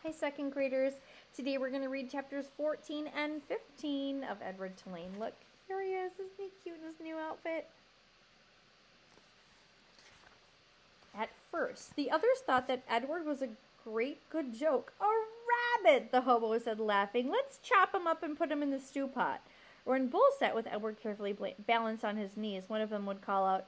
Hi, second graders. Today we're going to read chapters 14 and 15 of Edward Tulane. Look, here he is. Isn't he cute in his new outfit? At first, the others thought that Edward was a great good joke. A rabbit, the hobo said, laughing. Let's chop him up and put him in the stew pot. Or when Bull sat with Edward carefully balanced on his knees, one of them would call out,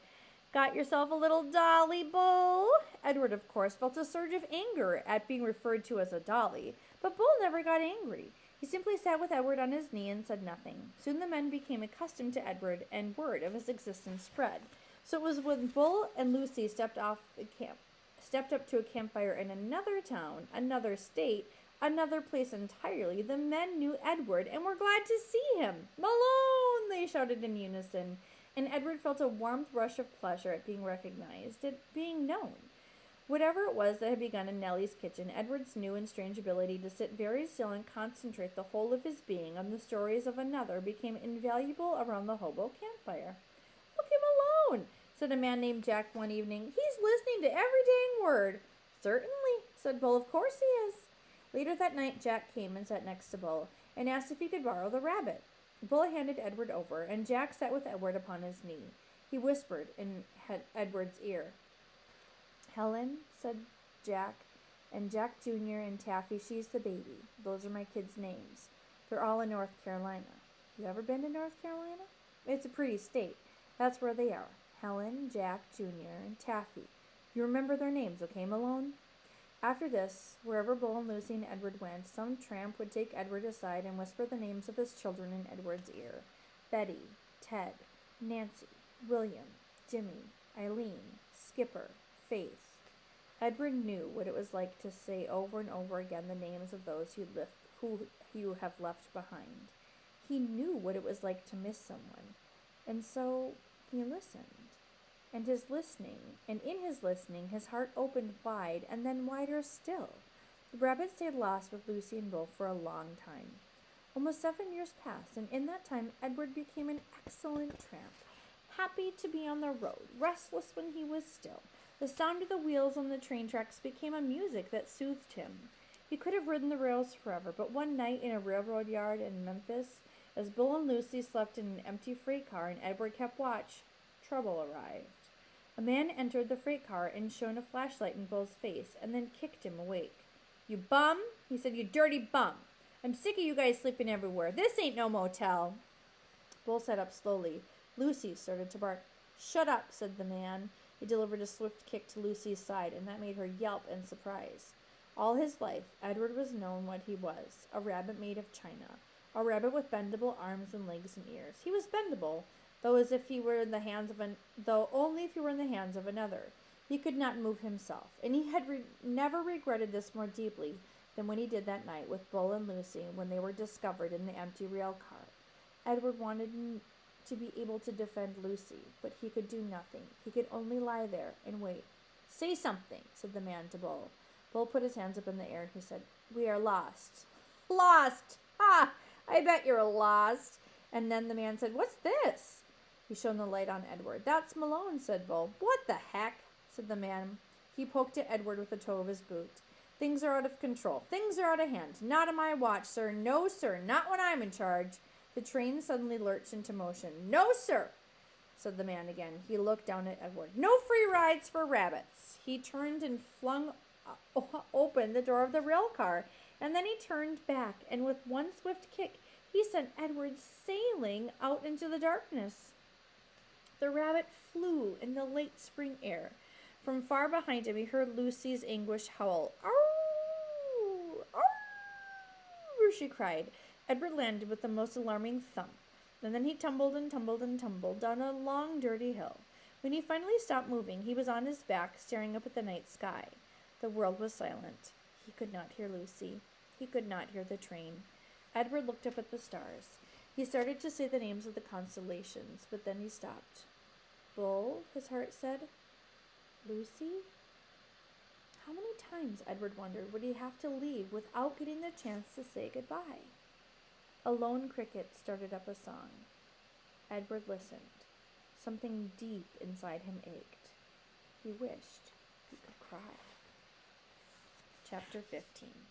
"Got yourself a little dolly, Bull?" Edward, of course, felt a surge of anger at being referred to as a dolly, but Bull never got angry. He simply sat with Edward on his knee and said nothing. Soon the men became accustomed to Edward, and word of his existence spread. So it was when Bull and Lucy stepped up to a campfire in another town, another state, another place entirely, the men knew Edward and were glad to see him. "Malone!" they shouted in unison, and Edward felt a warm rush of pleasure at being recognized, at being known. Whatever it was that had begun in Nellie's kitchen, Edward's new and strange ability to sit very still and concentrate the whole of his being on the stories of another became invaluable around the hobo campfire. "Look at Malone," said a man named Jack one evening. "He's listening to every dang word." "Certainly," said Bull. "Of course he is." Later that night, Jack came and sat next to Bull and asked if he could borrow the rabbit. Bull handed Edward over, and Jack sat with Edward upon his knee. He whispered in Edward's ear. "Helen," said Jack, "and Jack Jr. and Taffy, she's the baby. Those are my kids' names. They're all in North Carolina. You ever been to North Carolina? It's a pretty state. That's where they are. Helen, Jack Jr., and Taffy. You remember their names, okay, Malone?" After this, wherever Bull and Lucy and Edward went, some tramp would take Edward aside and whisper the names of his children in Edward's ear. Betty, Ted, Nancy, William, Jimmy, Eileen, Skipper, Faith. Edward knew what it was like to say over and over again the names of those who you have left behind. He knew what it was like to miss someone, and so he listened. And in his listening, his heart opened wide, and then wider still. The rabbit stayed lost with Lucy and Bull for a long time. Almost 7 years passed, and in that time Edward became an excellent tramp, happy to be on the road, restless when he was still. The sound of the wheels on the train tracks became a music that soothed him. He could have ridden the rails forever, but one night in a railroad yard in Memphis, as Bull and Lucy slept in an empty freight car and Edward kept watch, trouble arrived. A man entered the freight car and shone a flashlight in Bull's face and then kicked him awake. "You bum," he said, "you dirty bum. I'm sick of you guys sleeping everywhere. This ain't no motel." Bull sat up slowly. Lucy started to bark. "Shut up," said the man. He delivered a swift kick to Lucy's side, and that made her yelp in surprise. All his life, Edward was known what he was, a rabbit made of china, a rabbit with bendable arms and legs and ears. He was bendable, though only if he were in the hands of another. He could not move himself, and he had never regretted this more deeply than when he did that night with Bull and Lucy when they were discovered in the empty rail car. Edward wanted to be able to defend Lucy, but he could do nothing. He could only lie there and wait. "Say something," said the man to Bull. Bull put his hands up in the air. He said, "We are lost." "Lost! Ha! I bet you're lost." And then the man said, "What's this?" He shone the light on Edward. "That's Malone," said Bull. "What the heck?" said the man. He poked at Edward with the toe of his boot. "Things are out of control. Things are out of hand. Not on my watch, sir. No, sir. Not when I'm in charge." The train suddenly lurched into motion. "No, sir," said the man again. He looked down at Edward. "No free rides for rabbits." He turned and flung open the door of the rail car, and then he turned back, and with one swift kick, he sent Edward sailing out into the darkness. The rabbit flew in the late spring air. From far behind him, he heard Lucy's anguished howl. "Ow! Ow!" she cried. Edward landed with the most alarming thump, and then he tumbled and tumbled and tumbled down a long, dirty hill. When he finally stopped moving, he was on his back, staring up at the night sky. The world was silent. He could not hear Lucy. He could not hear the train. Edward looked up at the stars. He started to say the names of the constellations, but then he stopped. "Bull," his heart said. "Lucy?" How many times, Edward wondered, would he have to leave without getting the chance to say goodbye? A lone cricket started up a song. Edward listened. Something deep inside him ached. He wished he could cry. Chapter 15.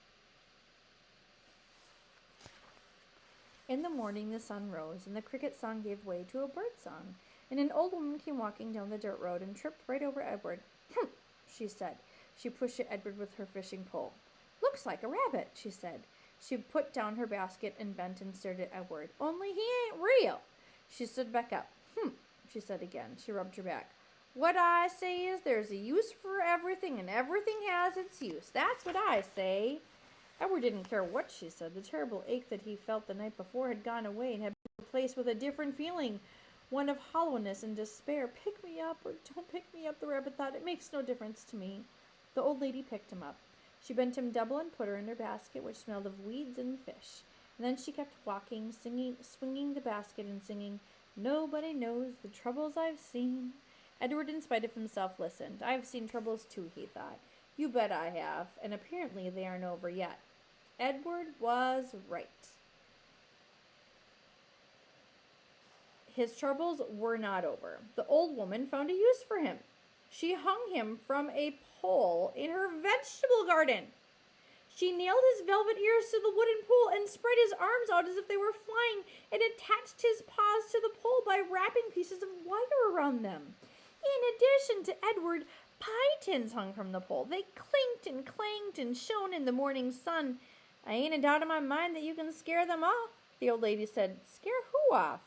In the morning the sun rose, and the cricket song gave way to a bird song, and an old woman came walking down the dirt road and tripped right over Edward. "Humph," she said. She pushed at Edward with her fishing pole. "Looks like a rabbit," she said. She put down her basket and bent and stared at Edward. "Only he ain't real." She stood back up. "Humph," she said again. She rubbed her back. "What I say is there's a use for everything, and everything has its use. That's what I say." Edward didn't care what she said. The terrible ache that he felt the night before had gone away and had been replaced with a different feeling, one of hollowness and despair. "Pick me up or don't pick me up," the rabbit thought. "It makes no difference to me." The old lady picked him up. She bent him double and put her in her basket, which smelled of weeds and fish. And then she kept walking, swinging the basket and singing, "Nobody knows the troubles I've seen." Edward, in spite of himself, listened. "I've seen troubles too," he thought. "You bet I have, and apparently they aren't over yet." Edward was right. His troubles were not over. The old woman found a use for him. She hung him from a pole in her vegetable garden. She nailed his velvet ears to the wooden pole and spread his arms out as if they were flying and attached his paws to the pole by wrapping pieces of wire around them. In addition to Edward, pie tins hung from the pole. They clinked and clanged and shone in the morning sun. "I ain't a doubt in my mind that you can scare them off," the old lady said. "Scare who off?"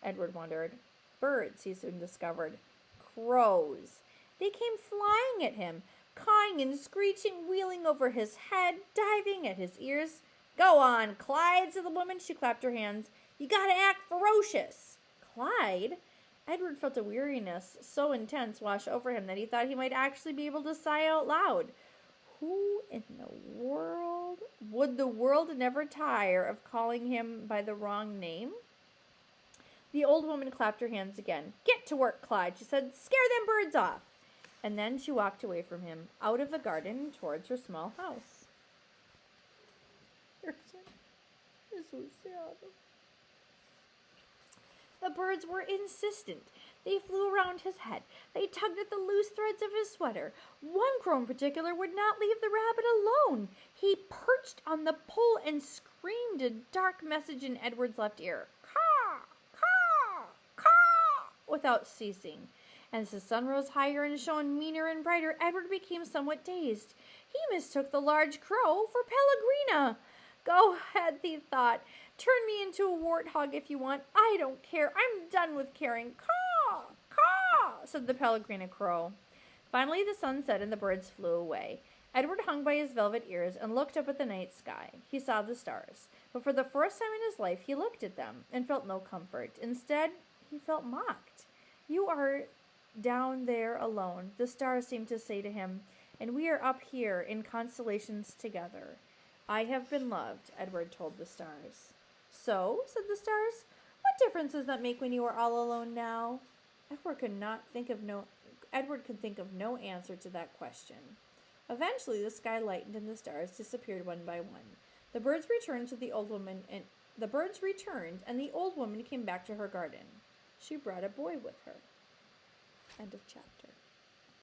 Edward wondered. Birds, he soon discovered. Crows. They came flying at him, cawing and screeching, wheeling over his head, diving at his ears. "Go on, Clyde," said the woman. She clapped her hands. "You gotta act ferocious." Clyde? Edward felt a weariness so intense wash over him that he thought he might actually be able to sigh out loud. Who in the world? Would the world never tire of calling him by the wrong name? The old woman clapped her hands again. "Get to work, Clyde," she said. "Scare them birds off." And then she walked away from him, out of the garden, towards her small house. It's so sad. The birds were insistent. They flew around his head. They tugged at the loose threads of his sweater. One crow in particular would not leave the rabbit alone. He perched on the pole and screamed a dark message in Edward's left ear. "Caw, caw, caw," without ceasing. And as the sun rose higher and shone meaner and brighter, Edward became somewhat dazed. He mistook the large crow for Pellegrina. "Go ahead," he thought. "Turn me into a warthog if you want. I don't care. I'm done with caring." "Caw, caw," said the Pellegrina crow. Finally the sun set and the birds flew away. Edward hung by his velvet ears and looked up at the night sky. He saw the stars, but for the first time in his life he looked at them and felt no comfort. Instead, he felt mocked. "You are down there alone," the stars seemed to say to him, "and we are up here in constellations together." "I have been loved," Edward told the stars. "So?" said the stars. "What difference does that make when you are all alone now?" Edward could think of no answer to that question. Eventually the sky lightened and the stars disappeared one by one. The birds returned and the old woman came back to her garden. She brought a boy with her. End of chapter.